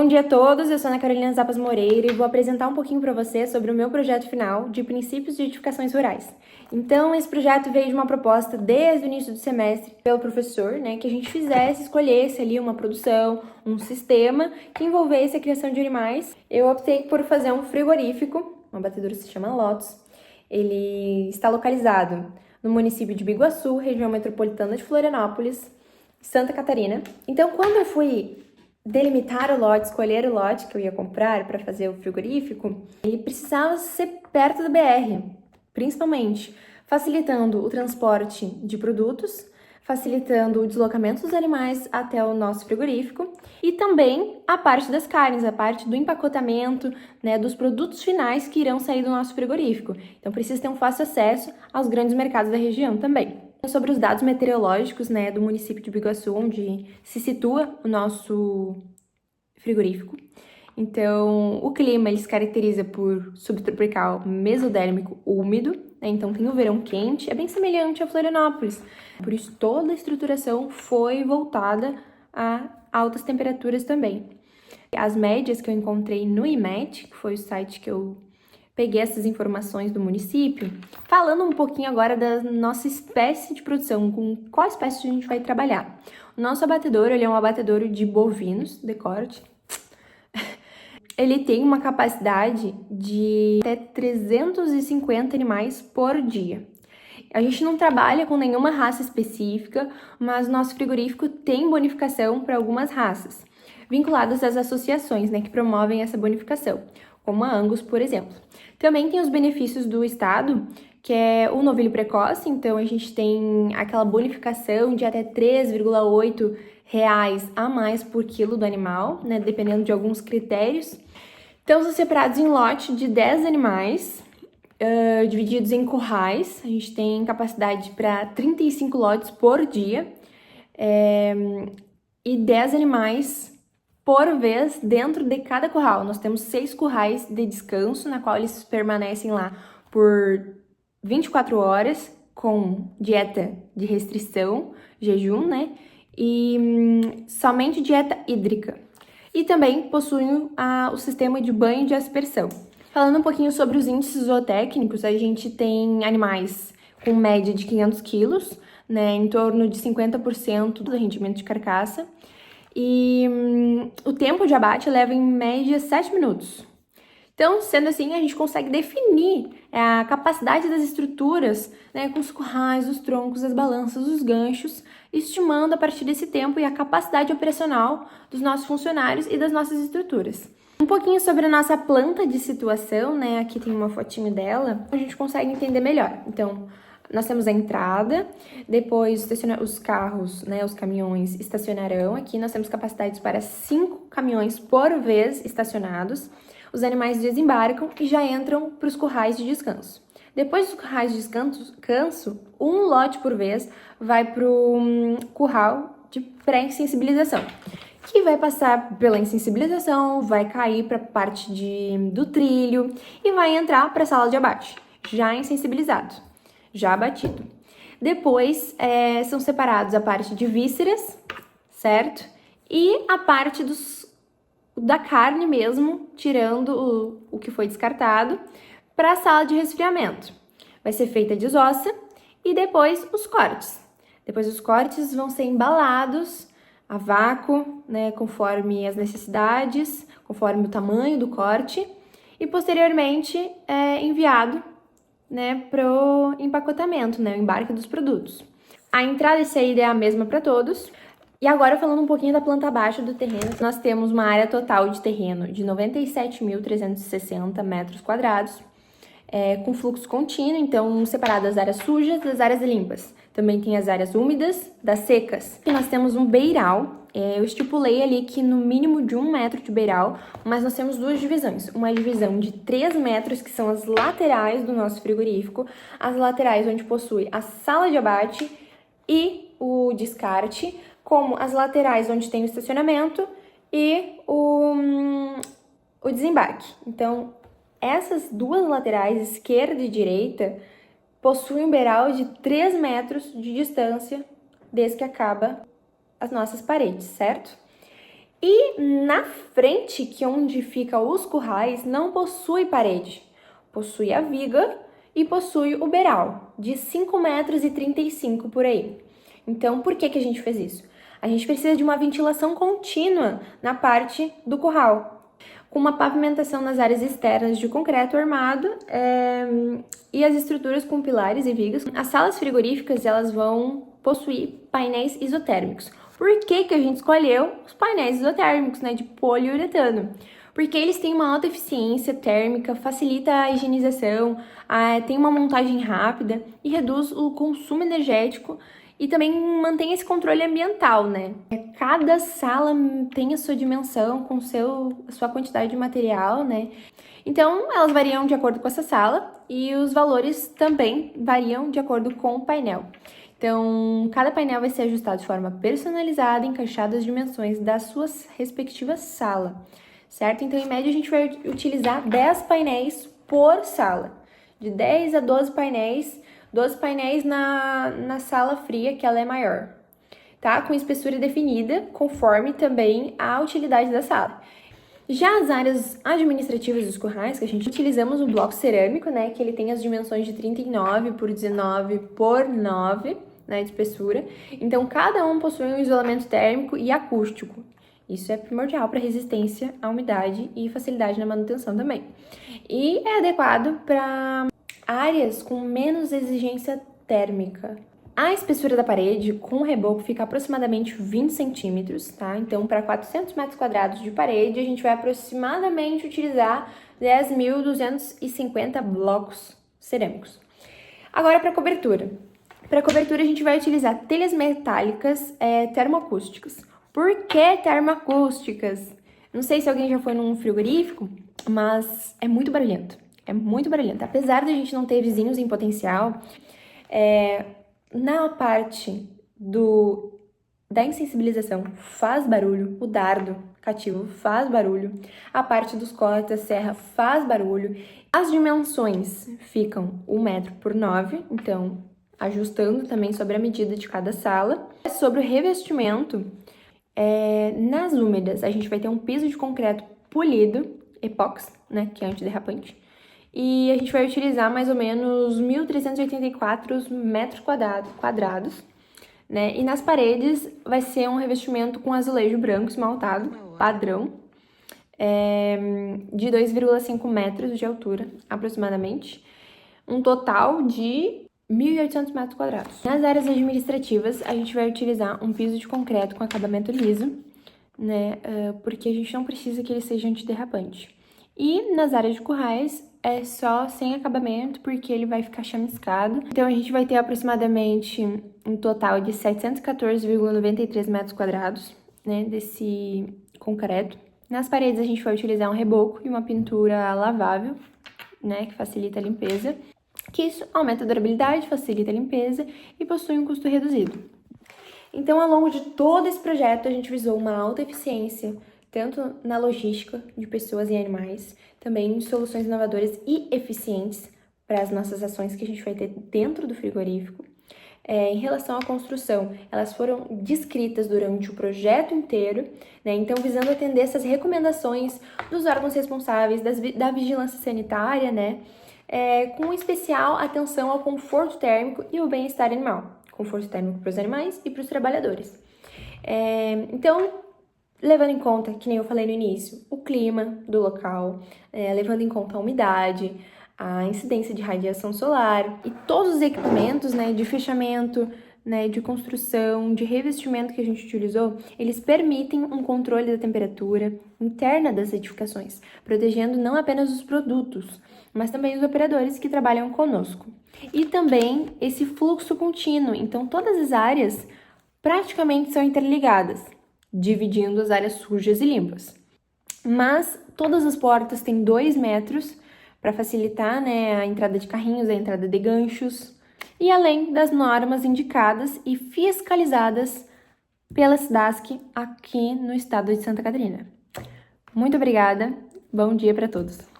Bom dia a todos, eu sou Ana Carolina Zapas Moreira e vou apresentar um pouquinho para você sobre o meu projeto final de Princípios de Edificações Rurais. Então, esse projeto veio de uma proposta desde o início do semestre pelo professor, que a gente escolhesse ali uma produção, um sistema que envolvesse a criação de animais. Eu optei por fazer um frigorífico, um abatedouro se chama Lotus. Ele está localizado no município de Biguaçu, região metropolitana de Florianópolis, Santa Catarina. Então, quando eu fui delimitar o lote, escolher o lote que eu ia comprar para fazer o frigorífico, ele precisava ser perto do BR, principalmente facilitando o transporte de produtos, facilitando o deslocamento dos animais até o nosso frigorífico e também a parte das carnes, a parte do empacotamento, dos produtos finais que irão sair do nosso frigorífico. Então precisa ter um fácil acesso aos grandes mercados da região também. Sobre os dados meteorológicos, do município de Biguaçu, onde se situa o nosso frigorífico. Então, o clima ele se caracteriza por subtropical mesodérmico úmido, então tem o verão quente, é bem semelhante a Florianópolis. Por isso, toda a estruturação foi voltada a altas temperaturas também. As médias que eu encontrei no IMET, que foi o site que eu peguei essas informações do município, falando um pouquinho agora da nossa espécie de produção, com qual espécie a gente vai trabalhar. O nosso abatedouro, ele é um abatedouro de bovinos de corte. Ele tem uma capacidade de até 350 animais por dia. A gente não trabalha com nenhuma raça específica, mas nosso frigorífico tem bonificação para algumas raças, vinculadas às associações, que promovem essa bonificação, como a Angus, por exemplo. Também tem os benefícios do Estado, que é o novilho precoce, então a gente tem aquela bonificação de até 3,8 reais a mais por quilo do animal, dependendo de alguns critérios. Então, são separados em lote de 10 animais, divididos em currais. A gente tem capacidade para 35 lotes por dia e 10 animais por vez dentro de cada curral. Nós temos 6 currais de descanso, na qual eles permanecem lá por 24 horas, com dieta de restrição, jejum, e somente dieta hídrica. E também possuem o sistema de banho de aspersão. Falando um pouquinho sobre os índices zootécnicos, a gente tem animais com média de 500 quilos, em torno de 50% do rendimento de carcaça. E o tempo de abate leva em média 7 minutos. Então, sendo assim, a gente consegue definir a capacidade das estruturas, com os currais, os troncos, as balanças, os ganchos, estimando a partir desse tempo e a capacidade operacional dos nossos funcionários e das nossas estruturas. Um pouquinho sobre a nossa planta de situação, aqui tem uma fotinho dela, a gente consegue entender melhor. Então, nós temos a entrada, depois os carros, os caminhões estacionarão aqui. Nós temos capacidades para 5 caminhões por vez estacionados. Os animais desembarcam e já entram para os currais de descanso. Depois dos currais de descanso, um lote por vez vai para o curral de pré-insensibilização, que vai passar pela insensibilização, vai cair para a parte do trilho e vai entrar para a sala de abate, já insensibilizado, já abatido. Depois são separados a parte de vísceras, certo? E a parte da carne mesmo, tirando o que foi descartado, para a sala de resfriamento. Vai ser feita a desossa e depois os cortes. Depois os cortes vão ser embalados a vácuo, conforme as necessidades, conforme o tamanho do corte, e posteriormente enviado para o empacotamento, o embarque dos produtos. A entrada e saída é a mesma para todos. E agora, falando um pouquinho da planta baixa do terreno, nós temos uma área total de terreno de 97.360 metros quadrados, com fluxo contínuo, então separado as áreas sujas das áreas limpas. Também tem as áreas úmidas das secas. E nós temos um beiral, eu estipulei ali que no mínimo de 1 metro de beiral, mas nós temos 2 divisões. Uma divisão de 3 metros, que são as laterais do nosso frigorífico, as laterais onde possui a sala de abate e o descarte, como as laterais onde tem o estacionamento e o desembarque. Então, essas 2 laterais, esquerda e direita, possuem um beiral de 3 metros de distância desde que acaba as nossas paredes, certo? E na frente, que é onde fica os currais, não possui parede. Possui a viga e possui o beiral, de 5,35 metros por aí. Então, por que a gente fez isso? A gente precisa de uma ventilação contínua na parte do curral, com uma pavimentação nas áreas externas de concreto armado e as estruturas com pilares e vigas. As salas frigoríficas, elas vão possuir painéis isotérmicos. Por que a gente escolheu os painéis isotérmicos, né, de poliuretano? Porque eles têm uma alta eficiência térmica, facilita a higienização, tem uma montagem rápida e reduz o consumo energético e também mantém esse controle ambiental, né? Cada sala tem a sua dimensão, com a sua quantidade de material, né? Então, elas variam de acordo com essa sala e os valores também variam de acordo com o painel. Então, cada painel vai ser ajustado de forma personalizada, encaixado as dimensões da sua respectiva sala, certo? Então, em média, a gente vai utilizar 10 painéis por sala, de 10 a 12 painéis, 12 painéis na sala fria, que ela é maior, tá? Com espessura definida, conforme também a utilidade da sala. Já as áreas administrativas dos currais, que a gente utilizamos o bloco cerâmico, né? Que ele tem as dimensões de 39 por 19 por 9, né? De espessura. Então, cada um possui um isolamento térmico e acústico. Isso é primordial para resistência à umidade e facilidade na manutenção também. E é adequado para áreas com menos exigência térmica. A espessura da parede com o reboco fica aproximadamente 20 centímetros, tá? Então, para 400 metros quadrados de parede, a gente vai aproximadamente utilizar 10.250 blocos cerâmicos. Agora, para cobertura. Para cobertura, a gente vai utilizar telhas metálicas termoacústicas. Por que termoacústicas? Não sei se alguém já foi num frigorífico, mas é muito barulhento. É muito barulhento. Apesar de a gente não ter vizinhos em potencial, na parte da insensibilização faz barulho, o dardo cativo faz barulho, a parte dos cortes da serra faz barulho. As dimensões ficam 1 metro por 9, então ajustando também sobre a medida de cada sala. Sobre o revestimento, nas úmidas a gente vai ter um piso de concreto polido, epóxi, né, que é antiderrapante. E a gente vai utilizar mais ou menos 1.384 metros quadrados, né? E nas paredes vai ser um revestimento com azulejo branco esmaltado, padrão, de 2,5 metros de altura, aproximadamente. Um total de 1.800 metros quadrados. Nas áreas administrativas, a gente vai utilizar um piso de concreto com acabamento liso, né? Porque a gente não precisa que ele seja antiderrapante. E nas áreas de currais, é só sem acabamento, porque ele vai ficar chamiscado. Então, a gente vai ter aproximadamente um total de 714,93 metros quadrados, né, desse concreto. Nas paredes, a gente vai utilizar um reboco e uma pintura lavável, né, que facilita a limpeza. Que isso aumenta a durabilidade, facilita a limpeza e possui um custo reduzido. Então, ao longo de todo esse projeto, a gente visou uma alta eficiência, tanto na logística de pessoas e animais, também em soluções inovadoras e eficientes para as nossas ações que a gente vai ter dentro do frigorífico. Em relação à construção, elas foram descritas durante o projeto inteiro, né? Então, visando atender essas recomendações dos órgãos responsáveis, da vigilância sanitária, né? Com especial atenção ao conforto térmico e o bem-estar animal. Conforto térmico para os animais e para os trabalhadores. Então, levando em conta, que nem eu falei no início, o clima do local, levando em conta a umidade, a incidência de radiação solar e todos os equipamentos, né, de fechamento, né, de construção, de revestimento que a gente utilizou, eles permitem um controle da temperatura interna das edificações, protegendo não apenas os produtos, mas também os operadores que trabalham conosco. E também esse fluxo contínuo, então todas as áreas praticamente são interligadas, dividindo as áreas sujas e limpas. Mas todas as portas têm 2 metros para facilitar, né, a entrada de carrinhos, a entrada de ganchos, e além das normas indicadas e fiscalizadas pela SDASC aqui no estado de Santa Catarina. Muito obrigada, bom dia para todos!